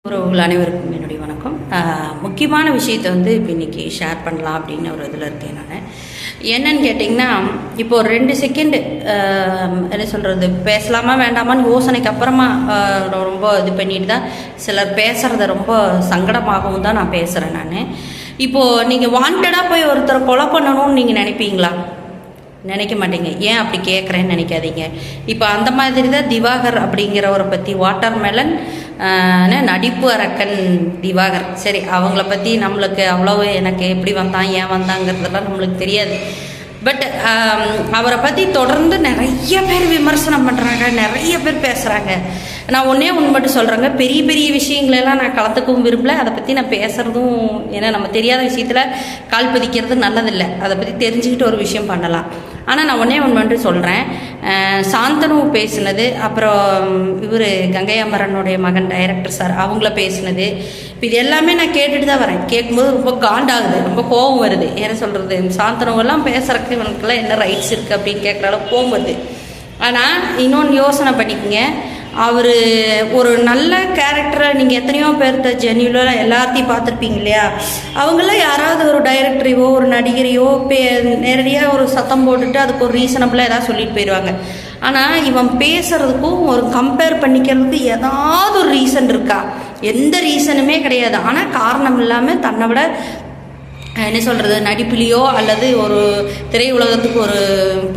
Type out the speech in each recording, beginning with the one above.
உறவுகள் அனைவருக்கும் என்னுடைய வணக்கம். முக்கியமான விஷயத்தை இப்போ இன்றைக்கி ஷேர் பண்ணலாம் அப்படின்னு ஒரு இதில் இருக்கேன். நான் என்னன்னு கேட்டிங்கன்னா, இப்போ ஒரு 2 செகண்டு என்ன சொல்கிறது, பேசலாமா வேண்டாமான்னு யோசனைக்கு அப்புறமா ரொம்ப இது பண்ணிட்டு தான் சிலர் பேசுகிறத ரொம்ப சங்கடமாகவும் தான் நான் பேசுகிறேன். நான் இப்போது நீங்கள் வாண்டடாக போய் ஒருத்தரை கொலை பண்ணணும்னு நீங்கள் நினைப்பீங்களா? நினைக்க மாட்டீங்க. ஏன் அப்படி கேட்குறேன்னு நினைக்காதீங்க. இப்போ அந்த மாதிரி தான் திவாகர் அப்படிங்கிறவரை பற்றி, வாட்டர்மெலன் நடிப்பு அரக்கன் திவாகர், சரி, அவங்கள பற்றி நம்மளுக்கு அவ்வளோ எனக்கு எப்படி வந்தான் ஏன் வந்தாங்கிறதெல்லாம் நம்மளுக்கு தெரியாது. பட் அவரை பற்றி தொடர்ந்து நிறைய பேர் விமர்சனம் பண்ணுறாங்க, நிறைய பேர் பேசுகிறாங்க. நான் ஒன்றே ஒன்று மட்டும் சொல்கிறேங்க, பெரிய பெரிய விஷயங்களெல்லாம் நான் கலந்துக்கவும் விரும்பல. அதை பற்றி நான் பேசுகிறதும், ஏன்னா நம்ம தெரியாத விஷயத்தில் கால் பதிக்கிறது நல்லதில்லை. அதை பற்றி தெரிஞ்சுக்கிட்டு ஒரு விஷயம் பண்ணலாம். ஆனால் நான் ஒன்றே ஒன்று மட்டும் சொல்கிறேன். சாந்தனு பேசுனது, அப்புறம் இவர் கங்கை அமரனுடைய மகன் டைரக்டர் சார் அவங்கள பேசுனது, இப்போ இது எல்லாமே நான் கேட்டுட்டு தான் வரேன். கேட்கும்போது ரொம்ப காண்டாகுது, ரொம்ப கோபம் வருது. என்ன சொல்கிறது, சாந்தனுவெல்லாம் பேசுகிறக்கு இவனுக்கெல்லாம் என்ன ரைட்ஸ் இருக்குது அப்படின்னு கேட்குற அளவுக்கு கோபம் வருது. ஆனால் இன்னொன்று யோசனை பண்ணிக்கோங்க, அவர் ஒரு நல்ல கேரக்டரை நீங்கள் எத்தனையோ பேர்த்த ஜென்யூலாக எல்லாத்தையும் பார்த்துருப்பீங்க இல்லையா? அவங்களாம் யாராவது ஒரு டைரக்டரையோ ஒரு நடிகரையோ நேரடியாக ஒரு சத்தம் போட்டுட்டு அதுக்கு ஒரு ரீசனபிளாக ஏதாவது சொல்லிட்டு போயிடுவாங்க. ஆனால் இவன் பேசுகிறதுக்கும் ஒரு கம்பேர் பண்ணிக்கிறதுக்கு ஏதாவது ஒரு ரீசன் இருக்கா? எந்த ரீசனுமே கிடையாது. ஆனால் காரணம் இல்லாமல் தன்னை விட என்ன சொல்கிறது, நடிப்புலேயோ அல்லது ஒரு திரையுலகத்துக்கு ஒரு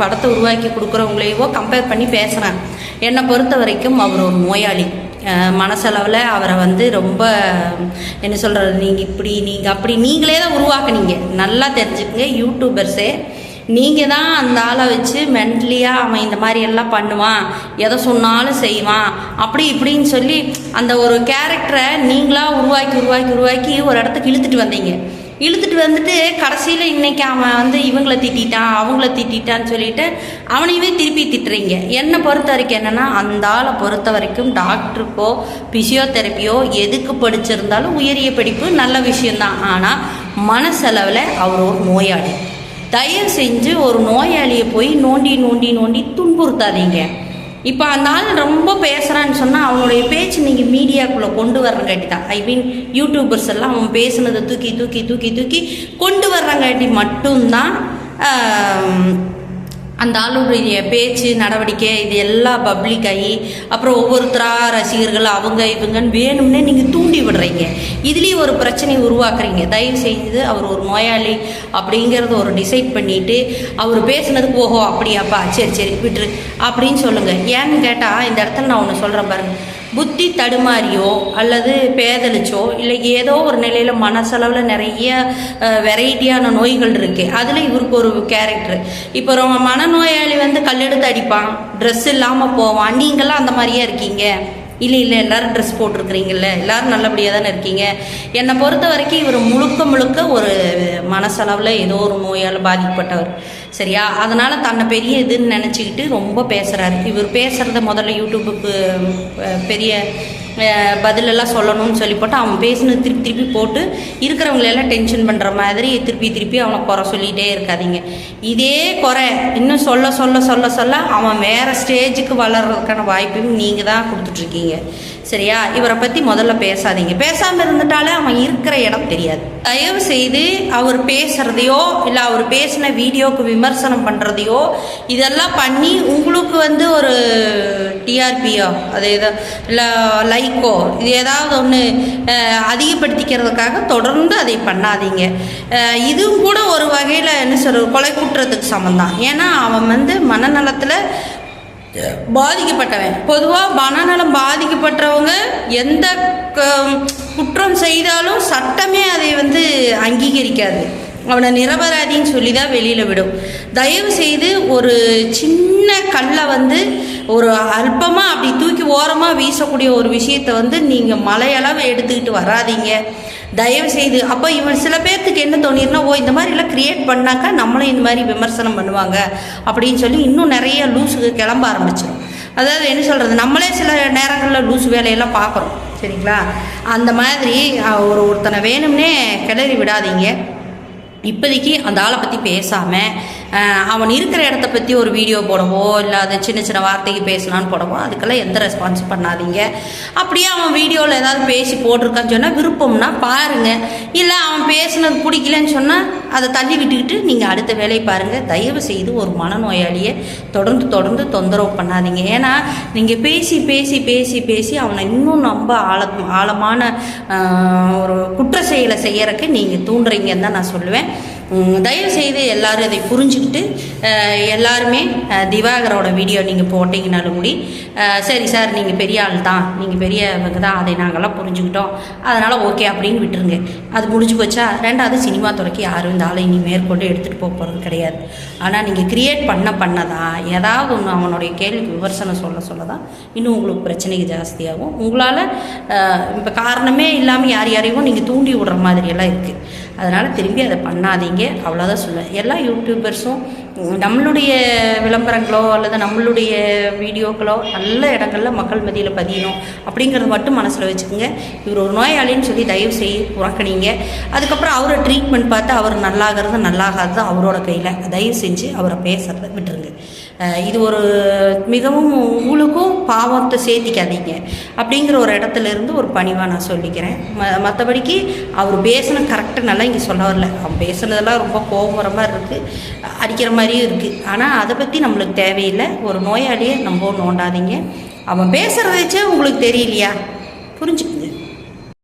படத்தை உருவாக்கி கொடுக்குறவங்களையோ கம்பேர் பண்ணி பேசுகிறேன். என்னை பொறுத்த வரைக்கும் அவர் ஒரு நோயாளி. மனசளவில் அவரை ரொம்ப என்ன சொல்கிறது, நீங்கள் இப்படி நீங்கள் அப்படி நீங்களே தான் உருவாக்குனீங்க. நல்லா தெரிஞ்சுக்கங்க யூடியூபர்ஸே, நீங்கள் தான் அந்த ஆளை வச்சு மென்டலியாக அவன் இந்த மாதிரி எல்லாம் பண்ணுவான், எதை சொன்னாலும் செய்வான், அப்படி இப்படின்னு சொல்லி அந்த ஒரு கேரக்டரை நீங்களாக உருவாக்கி ஒரு இடத்துக்கு இழுத்துட்டு வந்துட்டு கடைசியில் இன்றைக்கி அவன் இவங்கள திட்டான் அவங்கள திட்டான்னு சொல்லிட்டு அவனையுமே திருப்பி திட்டுறீங்க. என்னை பொறுத்த வரைக்கும் என்னென்னா, அந்த ஆளை பொறுத்த வரைக்கும் டாக்டருக்கோ பிசியோதெரப்பியோ எதுக்கு படிச்சிருந்தாலும் உயரிய படிப்பு நல்ல விஷயந்தான். ஆனால் மனசளவில் அவர் ஒரு நோயாளி. தயவு செஞ்சு ஒரு நோயாளியை போய் நோண்டி துன்புறுத்தாதீங்க. இப்போ அந்த ஆள் ரொம்ப பேசுகிறான்னு சொன்னால் அவனுடைய பேச்சு நீங்கள் மீடியாக்குள்ளே கொண்டு வர்றங்காட்டி தான், ஐ மீன் யூடியூபர்ஸ் எல்லாம் அவன் பேசுனதை தூக்கி கொண்டு வர்றங்காட்டி மட்டும்தான் அந்த ஆளுடைய பேச்சு நடவடிக்கை இது எல்லாம் பப்ளிக் ஆகி அப்புறம் ஒவ்வொருத்தராக ரசிகர்கள் அவங்க இவங்கன்னு வேணும்னே நீங்கள் தூண்டி விடுறீங்க. இதுலேயும் ஒரு பிரச்சனையை உருவாக்குறீங்க. தயவு செய்து அவர் ஒரு நோயாளி அப்படிங்கிறத ஒரு டிசைட் பண்ணிவிட்டு அவர் பேசுனதுக்கு ஓஹோ அப்படியாப்பா சரி விட்டுரு அப்படின்னு சொல்லுங்கள். ஏன்னு கேட்டால் இந்த இடத்துல நான் ஒன்று சொல்கிறேன் பாருங்கள், புத்தி தடுமாறியோ அல்லது பேதலிச்சோ இல்லை ஏதோ ஒரு நிலையில் மனசளவில் நிறைய வெரைட்டியான நோய்கள் இருக்குது. அதில் இவருக்கு ஒரு கேரக்டர். இப்போ மனநோயாளி கல்லெடுத்து அடிப்பான், ட்ரெஸ் இல்லாமல் போவான். நீங்களாம் அந்த மாதிரியே இருக்கீங்க? இல்லை எல்லோரும் ட்ரெஸ் போட்டிருக்கிறீங்கல்ல, எல்லோரும் நல்லபடியாக தானே இருக்கீங்க. என்னை பொறுத்த வரைக்கும் இவர் முழுக்க ஒரு மனசளவில் ஏதோ ஒரு நோயால் பாதிக்கப்பட்டவர், சரியா? அதனால் தன்னை பெரிய இதுன்னு நினச்சிக்கிட்டு ரொம்ப பேசுகிறாரு. இவர் பேசுகிறத முதல்ல யூடியூபுக்கு பெரிய பதிலெல்லாம் சொல்லணும்னு சொல்லி போட்டு அவன் பேசுனது திருப்பி போட்டு இருக்கிறவங்களெல்லாம் டென்ஷன் பண்ணுற மாதிரி திருப்பி அவனை குறை சொல்லிகிட்டே இருக்காதீங்க. இதே குறை இன்னும் சொல்ல அவன் வேறு ஸ்டேஜுக்கு வளர்கிறதுக்கான வாய்ப்பையும் நீங்கள் தான் கொடுத்துட்ருக்கீங்க, சரியா? இவரை பற்றி முதல்ல பேசாதீங்க. பேசாமல் இருந்துட்டாலே அவன் இருக்கிற இடம் தெரியாது. தயவு செய்து அவர் பேசுகிறதையோ இல்லை அவர் பேசின வீடியோவுக்கு விமர்சனம் பண்ணுறதையோ இதெல்லாம் பண்ணி உங்களுக்கு ஒரு டிஆர்பியோ அது ஏதோ இல்லை லைக்கோ இது ஏதாவது ஒன்று அதிகப்படுத்திக்கிறதுக்காக தொடர்ந்து அதை பண்ணாதீங்க. இதுவும் கூட ஒரு வகையில் என்ன சொல்கிறது, கொலை குற்றத்துக்கு சமந்தான். ஏன்னா அவன் மனநலத்தில் பாதிக்கப்பட்டவன். பொதுவாக மனநலம் பாதிக்கப்பட்டவங்க எந்த குற்றம் செய்தாலும் சட்டமே அதை அங்கீகரிக்காது. அவனை நிரபராதின்னு சொல்லி தான் வெளியில் விடும். தயவு செய்து ஒரு சின்ன கல்லை ஒரு அல்பமாக அப்படி தூக்கி ஓரமாக வீசக்கூடிய ஒரு விஷயத்தை நீங்கள் மலையளவு எடுத்துக்கிட்டு வராதீங்க தயவு செய்து. அப்போ இவன் சில பேர்த்துக்கு என்ன தோணிருன்னா, ஓ இந்த மாதிரிலாம் க்ரியேட் பண்ணாக்கா நம்மளும் இந்த மாதிரி விமர்சனம் பண்ணுவாங்க அப்படின்னு சொல்லி இன்னும் நிறைய லூஸுக்கு கிளம்ப ஆரம்பிச்சிடும். அதாவது என்ன சொல்கிறது, நம்மளே சில நேரங்களில் லூஸ் வேலையெல்லாம் பார்க்குறோம், சரிங்களா? அந்த மாதிரி ஒருத்தனை வேணும்னே கிளறி விடாதீங்க. இப்போதைக்கு அந்த ஆளை பற்றி பேசாமல் அவன் இருக்கிற இடத்த பற்றி ஒரு வீடியோ போடவோ இல்லை அதை சின்ன சின்ன வார்த்தைக்கு பேசலான்னு போடவோ அதுக்கெல்லாம் எந்த ரெஸ்பான்ஸ் பண்ணாதீங்க. அப்படியே அவன் வீடியோவில் ஏதாவது பேசி போட்டிருக்கான்னு சொன்னால் விருப்பம்னா பாருங்கள், இல்லை அவன் பேசுனது பிடிக்கலன்னு சொன்னால் அதை தள்ளி விட்டுக்கிட்டு நீங்கள் அடுத்த வேலையை பாருங்கள். தயவு செய்து ஒரு மனநோயாளியை தொடர்ந்து தொந்தரவு பண்ணாதீங்க. ஏன்னா நீங்கள் பேசி பேசி பேசி பேசி அவனை இன்னும் ரொம்ப ஆழமான ஒரு குற்ற செயலை செய்யறதுக்கு நீங்கள் தூண்டுறீங்கன்னு தான் நான் சொல்லுவேன். தயவு செய்து எல்லோரும் இதை புரிஞ்சுக்கிட்டு எல்லாருமே திவாகரோட வீடியோ நீங்கள் போட்டிங்கனாலும் கூடி சரி சார் நீங்கள் பெரிய ஆள் தான், நீங்கள் பெரியவங்க தான், அதை நாங்கள்லாம் புரிஞ்சுக்கிட்டோம், அதனால் ஓகே அப்படின்னு விட்டுருங்க. அது முடிஞ்சு போச்சா. ரெண்டாவது சினிமா துறைக்கு யாரும் இந்த ஆளை இனி மேற்கொண்டு எடுத்துகிட்டு போக போகிறது கிடையாது. ஆனால் நீங்கள் கிரியேட் பண்ணதான் ஏதாவது ஒன்று அவனுடைய கேள்விக்கு விமர்சனம் சொல்ல தான் இன்னும் உங்களுக்கு பிரச்சனைக்கு ஜாஸ்தியாகும். உங்களால் இப்போ காரணமே இல்லாமல் யாரையும் நீங்கள் தூண்டி விடுற மாதிரியெல்லாம் இருக்குது. அதனால் திரும்பி அதை பண்ணாதீங்க, அவ்வளோதான் சொல்லுவேன். எல்லா யூடியூபர்ஸும் நம்மளுடைய விளம்பரங்களோ அல்லது நம்மளுடைய வீடியோக்களோ நல்ல இடங்களில் மக்கள் மத்தியில் பதியணும் அப்படிங்கிறது மட்டும் மனசில் வச்சுக்கோங்க. இவர் ஒரு நோயாளின்னு சொல்லி தயவு செய்து புறக்கணிங்க. அதுக்கப்புறம் அவரை ட்ரீட்மெண்ட் பார்த்து அவர் நல்லாகிறது நல்லாகாதது அவரோட கையில். தயவு செஞ்சு அவரை பேசுகிறத விட்டுருங்க. இது ஒரு மிகவும் உங்களுக்கும் பாவத்தை சேர்த்திக்காதீங்க அப்படிங்கிற ஒரு இடத்துல இருந்து ஒரு பணிவாக நான் சொல்லிக்கிறேன். மற்றபடிக்கு அவர் பேசின கரெக்டாக நல்லா இங்கே சொல்ல வரல. அவன் பேசுனதெல்லாம் ரொம்ப கோபுற மாதிரி இருக்குது, அடிக்கிற மாதிரியும் இருக்குது. ஆனால் அதை பற்றி நம்மளுக்கு தேவையில்லை. ஒரு நோயாளியை நம்ம நோண்டாதீங்க. அவன் பேசுகிறத வச்சே உங்களுக்கு தெரியலையா, புரிஞ்சுக்கணும்.